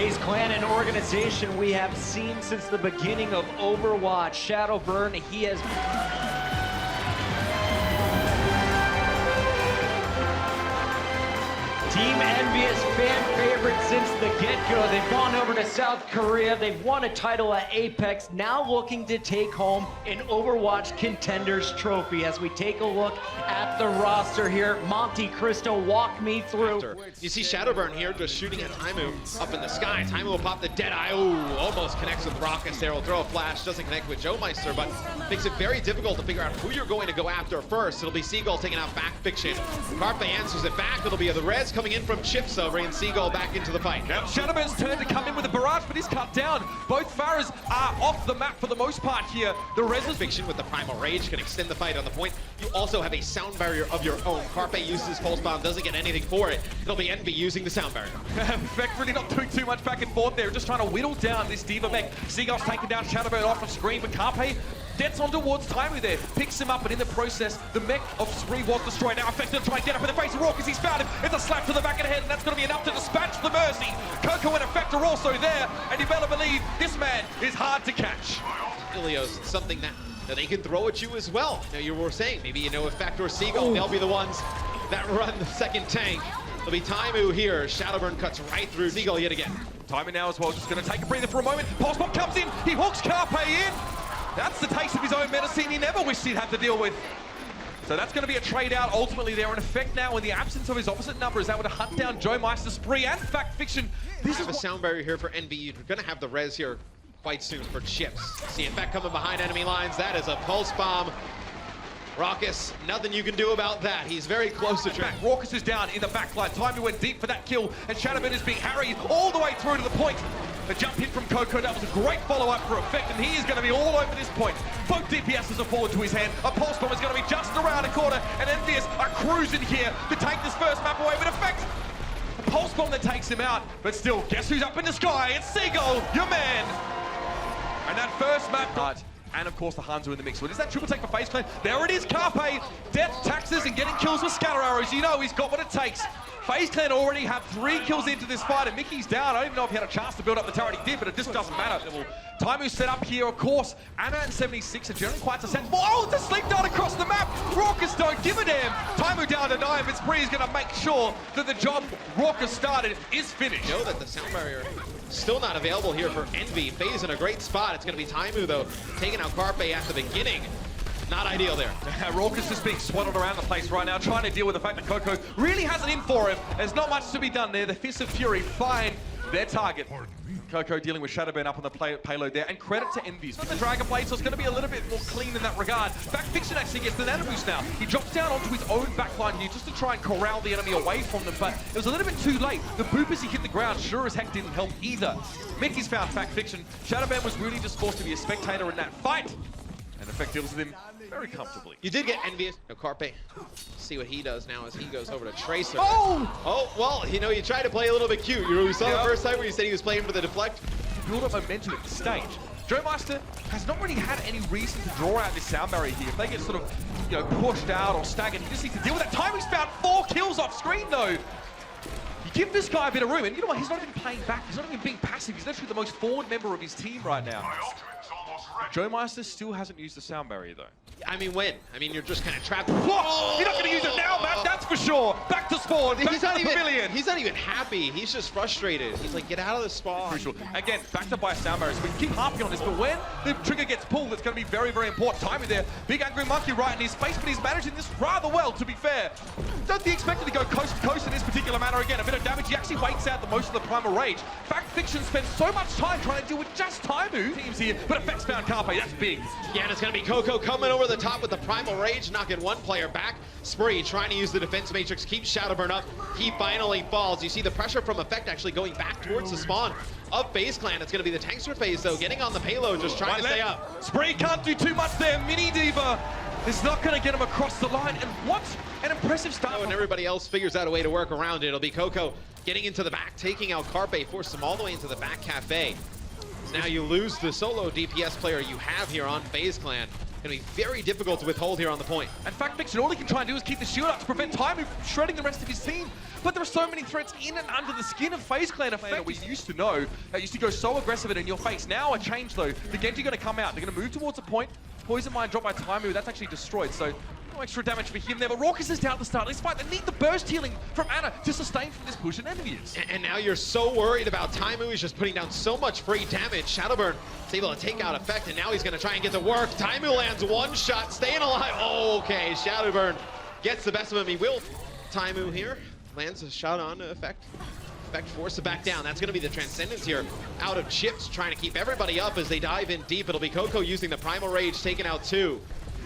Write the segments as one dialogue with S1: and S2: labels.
S1: FaZe Clan, an organization we have seen since the beginning of Overwatch. Shadowburn, he has... Team Envyus, fan favorite since the get-go. They've gone over to South Korea. They've won a title at Apex, now looking to take home an Overwatch Contenders trophy. As we take a look at the roster here, Monte Cristo, walk me through.
S2: You see Shadowburn here just shooting at Taimu up in the sky. Taimu will pop the Deadeye. Ooh, almost connects with Raucus there. Will throw a flash, doesn't connect with Joe Meister, but makes it very difficult to figure out who you're going to go after first. It'll be Seagull taking out Back Fiction. Carpe answers it back. It'll be the Rez coming in from Chipsa, bringing Seagull back into the fight.
S3: Now Shadowburn's turn to come in with a barrage, but he's cut down. Both Farahs are off the map for the most part here. The Rez
S2: Fiction with the Primal Rage can extend the fight on the point. You also have a sound barrier of your own. Carpe uses his pulse bomb, doesn't get anything for it. It'll be Envy using the sound barrier.
S3: Vec really not doing too much back and forth there, just trying to whittle down this Diva mech. Seagull's taking down Shadowburn off of screen, but Carpe gets on towards Taimu there, picks him up, and in the process, the mech of Spree was destroyed. Now Effective trying to get up in the face of Raucus, he's found him. It's a slap to the back of the head, and that's going to be enough to dispatch the Mercy. Coco and Effect are also there, and you better believe this man is hard to catch.
S2: Ilios, something that they can throw at you as well. Now you were saying, maybe you know Effect or Seagull, they'll be the ones that run the second tank. It'll be Taimu here. Shadowburn cuts right through Seagull yet again.
S3: Taimu now as well, just going to take a breather for a moment. Pulse Bomb comes in, he hooks Carpe in. That's the taste of his own medicine he never wished he'd have to deal with. So that's going to be a trade out ultimately there. In effect now, in the absence of his opposite number, is able to hunt down Joe Meister, Spree, and Fact Fiction.
S2: This is a sound barrier here for Envy. You're going to have the res here quite soon for Chips. See Effect coming behind enemy lines. That is a pulse bomb. Raucus, nothing you can do about that. He's very close to track.
S3: Raucus is down in the backline. Taimu went deep for that kill, and Shadowburn is being harried all the way through to the point. The jump hit from Coco, that was a great follow-up for Effect, and he is going to be all over this point. Both DPSs are forward to his hand. A pulse bomb is going to be just around the corner, and Envyus are cruising here to take this first map away. But Effect, a pulse bomb that takes him out. But still, guess who's up in the sky? It's Seagull, your man. And that first map got. And of course the Hanzo in the mix. What is that triple take for FaZe Clan? There it is, Carpe. Death, taxes, and getting kills with scatter arrows. You know he's got what it takes. FaZe Clan already have 3 kills into this fight, and Mickey's down. I don't even know if he had a chance to build up the turret. He did, but it just doesn't matter. Taimu set up here, of course. Anna and 76 are generally quite susceptible. Oh, it's a sleep dart across the map. Raucus don't give a damn. Taimu down to 9, but Spree is going to make sure that the job Raucus started is finished.
S2: You know that the sound barrier still not available here for Envy. FaZe in a great spot. It's going to be Taimu, though, taking out Carpe at the beginning. Not ideal there.
S3: Raucus is being swaddled around the place right now, trying to deal with the fact that Coco really has it in for him. There's not much to be done there. The Fist of Fury find their target. Coco dealing with Shadowburn up on the payload there, and credit to Envyus. The Dragon Blade, so it's going to be a little bit more clean in that regard. Back Fiction actually gets the nano boost now. He drops down onto his own backline here just to try and corral the enemy away from them, but it was a little bit too late. The boop as he hit the ground sure as heck didn't help either. Mickey's found Fact Fiction. Shadowburn was really just forced to be a spectator in that fight, and Effect deals with him very comfortably.
S2: You did get Envious. No, Carpe. See what he does now as he goes over to Tracer.
S3: Oh,
S2: well, you know, you tried to play a little bit cute. You know, we saw the first time where you said he was playing for the deflect.
S3: Build up momentum at the stage. Joe Meister has not really had any reason to draw out this sound barrier here. If they get sort of, you know, pushed out or staggered, he just needs to deal with that. Taimu's found 4 kills off screen, though. You give this guy a bit of room, and you know what? He's not even playing back. He's not even being passive. He's literally the most forward member of his team right now. Joe Meister still hasn't used the sound barrier, though.
S2: I mean, when? I mean, you're just kind of trapped.
S3: Whoa! You're not going to use it now, Matt, that's for sure. Back to spawn, back to the pavilion.
S2: He's not even happy. He's just frustrated. He's like, get out of the spawn.
S3: Crucial. Again, backed up by a sound barrier, so we can keep harping on this, but when the trigger gets pulled, it's going to be very, very important. Taimu there, big angry monkey right in his face, but he's managing this rather well, to be fair. Don't be expected to go coast to coast in this particular manner again. A bit of damage, he actually waits out the most of the Primal Rage. Fact Fiction spends so much time trying to deal with just Taimu. Teams here, but Effect's found Carpe, that's big.
S2: Yeah, and it's going to be Coco coming over the top with the Primal Rage, knocking one player back. Spree trying to use the defense matrix, keeps Shadowburn up. He finally falls. You see the pressure from Effect actually going back towards the spawn of FaZe Clan. It's going to be the Tankster FaZe, though, getting on the payload, just trying to stay up.
S3: Spree can't do too much there. Mini Diva is not going to get him across the line. And what an impressive start.
S2: Oh, and everybody else figures out a way to work around it. It'll be Coco getting into the back, taking out Carpe, force him all the way into the back cafe. Now you lose the solo DPS player you have here on FaZe Clan. Gonna be very difficult to withhold here on the point.
S3: In fact, Fiction, all he can try and do is keep the shield up to prevent Taimu from shredding the rest of his team. But there are so many threats in and under the skin of FaZe Clan. Effect that we used to know that used to go so aggressive and in your face. Now a change though. The Genji going to come out. They're going to move towards a point. Poison Mine dropped by Taimu. That's actually destroyed. So no extra damage for him there. But Raucus is down at the start of this fight. They need the burst healing from Ana to sustain from this push in Envyus.
S2: And now you're so worried about Taimu. He's just putting down so much free damage. Shadowburn is able to take out Effect, and now he's going to try and get to work. Taimu lands one shot, staying alive. Oh, okay, Shadowburn gets the best of him. He will. Taimu here lands a shot on Effect. Effect forced to back down. That's going to be the Transcendence here. Out of chips, trying to keep everybody up as they dive in deep. It'll be Coco using the Primal Rage, taking out two.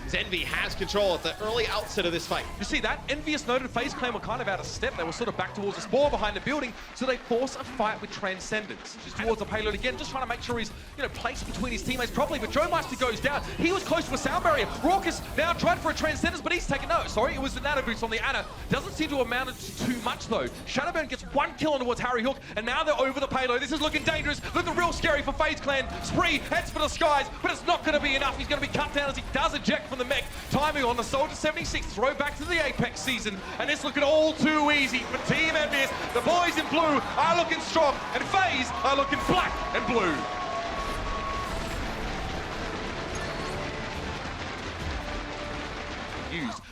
S2: Zenvy has control at the early outset of this fight.
S3: You see that? Envyus noted FaZe Clan were kind of out of step. They were sort of back towards the spawn behind the building, so they force a fight with Transcendence. Just towards the payload again, just trying to make sure he's, placed between his teammates properly. But Joe Meister goes down. He was close to a sound barrier. Raucus now tried for a Transcendence, but he's taken no. Sorry, it was the Nano Boots on the Ana. Doesn't seem to have amounted to too much though. Shadowburn gets one kill on towards Harry Hook, and now they're over the payload. This is looking dangerous. Looking real scary for FaZe Clan. Spree heads for the skies, but it's not going to be enough. He's going to be cut down as he does eject from the mech. Timing on the Soldier 76, throw back to the Apex season, and it's looking all too easy for Team Envyus. The boys in blue are looking strong, and FaZe are looking black and blue.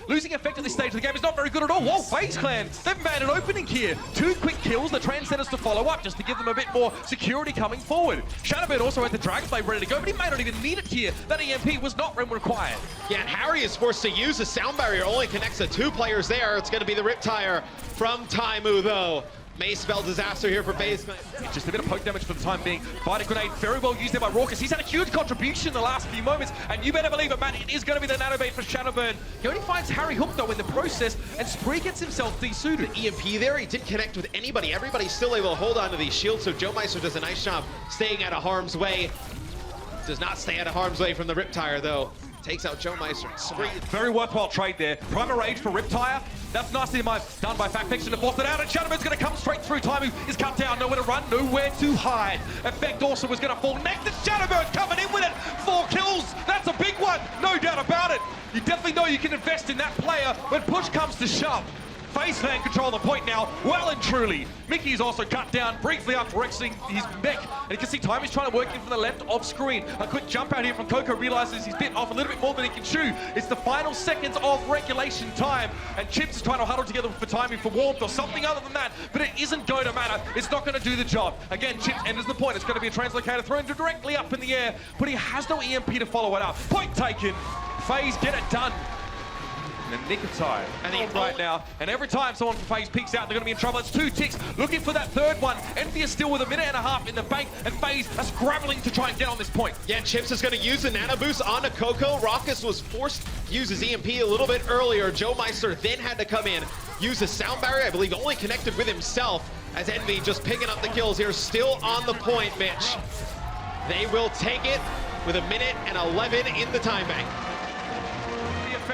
S3: Losing Effect at this stage of the game is not very good at all. Whoa, FaZe Clan, they've made an opening here. 2 quick kills, the Transcendence to follow up, just to give them a bit more security coming forward. Shadowbird also had the Dragon Blade ready to go, but he may not even need it here. That EMP was not required.
S2: Yeah, and Harry is forced to use the sound barrier. Only connects the 2 players there. It's going to be the Riptire from Taimu, though. May spell disaster here for FaZe Clan.
S3: Just a bit of poke damage for the time being. Fighter grenade very well used there by Raucus. He's had a huge contribution in the last few moments, and you better believe it, man. It is going to be the nano bait for Shadowburn. He only finds Harry Hook though in the process, and Spree gets himself desuited.
S2: EMP there, he didn't connect with anybody. Everybody's still able to hold on to these shields, so Joe Meister does a nice job staying out of harm's way. Does not stay out of harm's way from the Riptire though. Takes out Joe Meister. Spree.
S3: Very worthwhile trade there. Primal Rage for Riptire. That's nicely done by Fact Fiction to force it out, and Shadowburn's going to come straight through. Taimu is cut down, nowhere to run, nowhere to hide. Effect also was going to fall next to Shadowburn, coming in with it. 4 kills, that's a big one, no doubt about it. You definitely know you can invest in that player when push comes to shove. FaZe Clan control the point now, well and truly. Mickey's also cut down briefly after exiting his mech. And you can see Taimu's trying to work in from the left off screen. A quick jump out here from Coco, realizes he's bit off a little bit more than he can chew. It's the final seconds of regulation time. And Chips is trying to huddle together for Taimu for warmth or something other than that. But it isn't going to matter. It's not going to do the job. Again, Chips enters the point. It's going to be a translocator thrown directly up in the air. But he has no EMP to follow it up. Point taken. FaZe get it done. In the nick of time. And the right now. And every time someone from FaZe peeks out, they're going to be in trouble. It's 2 ticks. Looking for that third one. Envyus still with a minute and a half in the bank. And FaZe are scrabbling to try and get on this point.
S2: Yeah, Chips is going to use the nano boost onto Coco. Raucus was forced to use his EMP a little bit earlier. Joe Meister then had to come in. Use the sound barrier, I believe only connected with himself. As Envy just picking up the kills here. Still on the point, Mitch. They will take it with a minute and 11 in the time bank.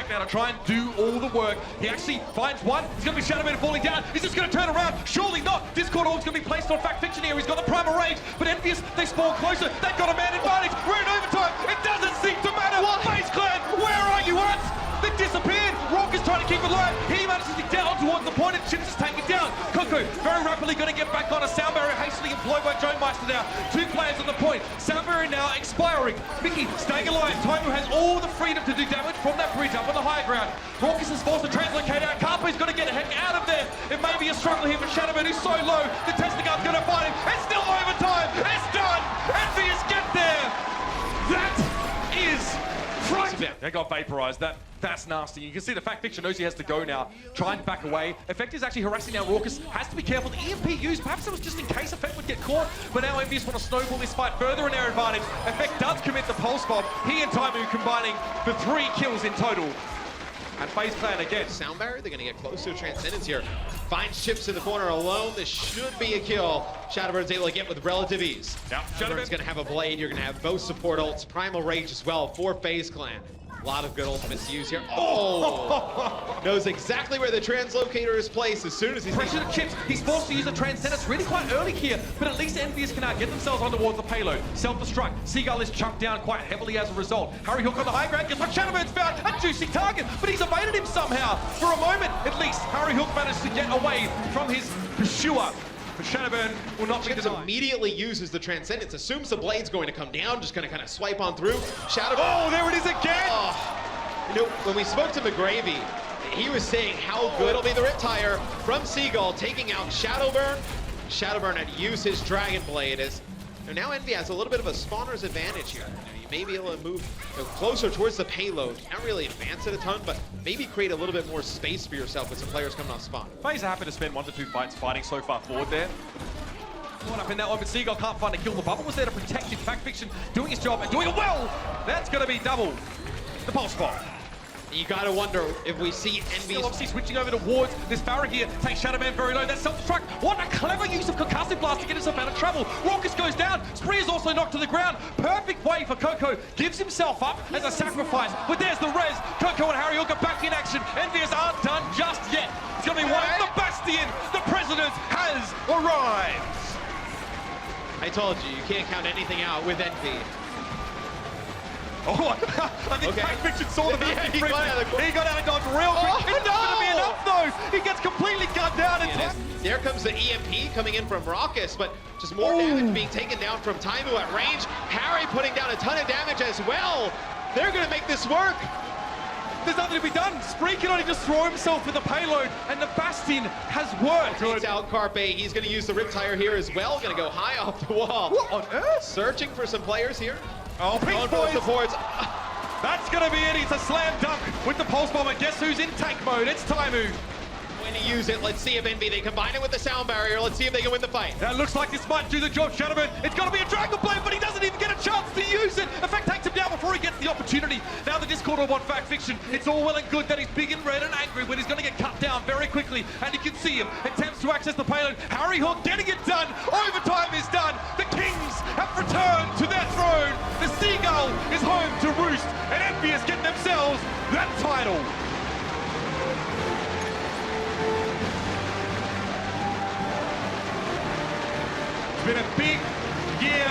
S3: Now to try and do all the work. He actually finds one. He's going to be Shadowman falling down. He's just going to turn around. Surely not. Discord Orb's going to be placed on Fact Fiction here. He's got the Primal Rage, but Envyus, they spawn closer. They've got a man advantage. We're in overtime. It doesn't seem to matter. FaZe Clan, where are you at? They disappeared. Raucus trying to keep it alive. He manages to get down towards the point, and Chips is taken down. Coco very rapidly going to get back on a sound barrier, hastily employed by Joe Meister now. 2 players on the point. Sound barrier now expiring. Mickey staying alive. Taimu has all the freedom to do damage from that bridge up on the high ground. Raucus is forced to translocate out. Carpo's got to get the heck out of there. It may be a struggle here for Shadowman, who's so low. The testing gun's going to find him. It's still overtime. It's done. Envyus get there. That is frightening. They got vaporized. That's nasty. You can see the Fact Fiction knows he has to go now. Try and back away. Effect is actually harassing now. Raucus has to be careful. The EMP used, perhaps it was just in case Effect would get caught, but now Envyus want to snowball this fight further in their advantage. Effect does commit the pulse bomb. He and Taimu combining for 3 kills in total. And FaZe Clan again.
S2: Sound barrier, they're going to get close to a Transcendence here. Finds Chips in the corner alone. This should be a kill. Shadowburn's able to get with relative ease.
S3: Yeah,
S2: Shadowburn's going to have a blade. You're going to have both support ults. Primal Rage as well for FaZe Clan. A lot of good ultimates to use here. Oh! Knows exactly where the translocator is placed as soon as he's...
S3: Pressure to chips. He's forced to use the Transcendence really quite early here, but at least Envyus can now get themselves on towards the payload. Self-destruct. Seagull is chucked down quite heavily as a result. Harry Hook on the high ground. Guess what? Shadowbird's found a juicy target, but he's evaded him somehow. For a moment, at least, Harry Hook managed to get away from his pursuer. But Shadowburn will not be denied.
S2: Immediately uses the Transcendence, assumes the blade's going to come down, just going to kind of swipe on through. Shadowburn.
S3: Oh, there it is again!
S2: You know, when we spoke to McGravy, he was saying how good it'll be the Riptire from Seagull, taking out Shadowburn. Shadowburn had used his Dragon Blade as now Envy has a little bit of a spawner's advantage here. You may be able to move closer towards the payload. Can't really advance it a ton, but maybe create a little bit more space for yourself with some players coming off spawn.
S3: FaZe are happy to spend 1 to 2 fights fighting so far forward there. Caught up in that one, but Seagull can't find a kill. The bubble was there to protect him. Fact Fiction doing his job and doing it well. That's going to be double. The pulse bomb.
S2: You gotta wonder if we see
S3: Still
S2: Envy's...
S3: obviously switching over towards this Farah here. Takes Shadowman very low. That self-destruct. What a clever use of Concussive Blast to get himself out of trouble. Raucous goes down. Spree is also knocked to the ground. Perfect way for Coco. Gives himself up as a sacrifice. But there's the res. Coco and Harry Hook are back in action. Envyus aren't done just yet. It's going to be one. The Bastion. The President has arrived.
S2: I told you, you can't count anything out with Envy.
S3: Oh, I think
S2: Okay.
S3: Fact Fiction saw the
S2: Yeah, he got out of the-
S3: He got out of dodge real quick. It's not going to be
S2: no!
S3: enough, though. He gets completely gunned down. And
S2: There comes the EMP coming in from Raucous, but just more damage being taken down from Taimu at range. Harry putting down a ton of damage as well. They're gonna make this work.
S3: There's nothing to be done. Spree can only just throw himself with the payload, and the Bastion has worked.
S2: Takes out Carpe. He's gonna use the Riptire here as well. Gonna go high off the wall.
S3: What on earth?
S2: Searching for some players here.
S3: Oh,
S2: Going
S3: Pink
S2: for the
S3: Boys.
S2: supports.
S3: That's going to be it. It's a slam dunk with the Pulse Bomber. Guess who's in tank mode? It's Taimu.
S2: Going to use it. Let's see if Envy, they combine it with the sound barrier. Let's see if they can win the fight.
S3: That looks like this might do the job, Shadowman. It's got to be a Dragon Blade, but he doesn't even get a chance to use it. In fact, takes him down before he gets the opportunity. Now the Discord will want Fact Fiction. It's all well and good that he's big and red and angry, but he's going to get cut down very quickly. And you can see him. Attempts to access the payload. Harry Hook getting it done. Overtime is done. The Kings have returned to their throne. The Seagull is home to roost. And Envyus get themselves that title. It's been a big year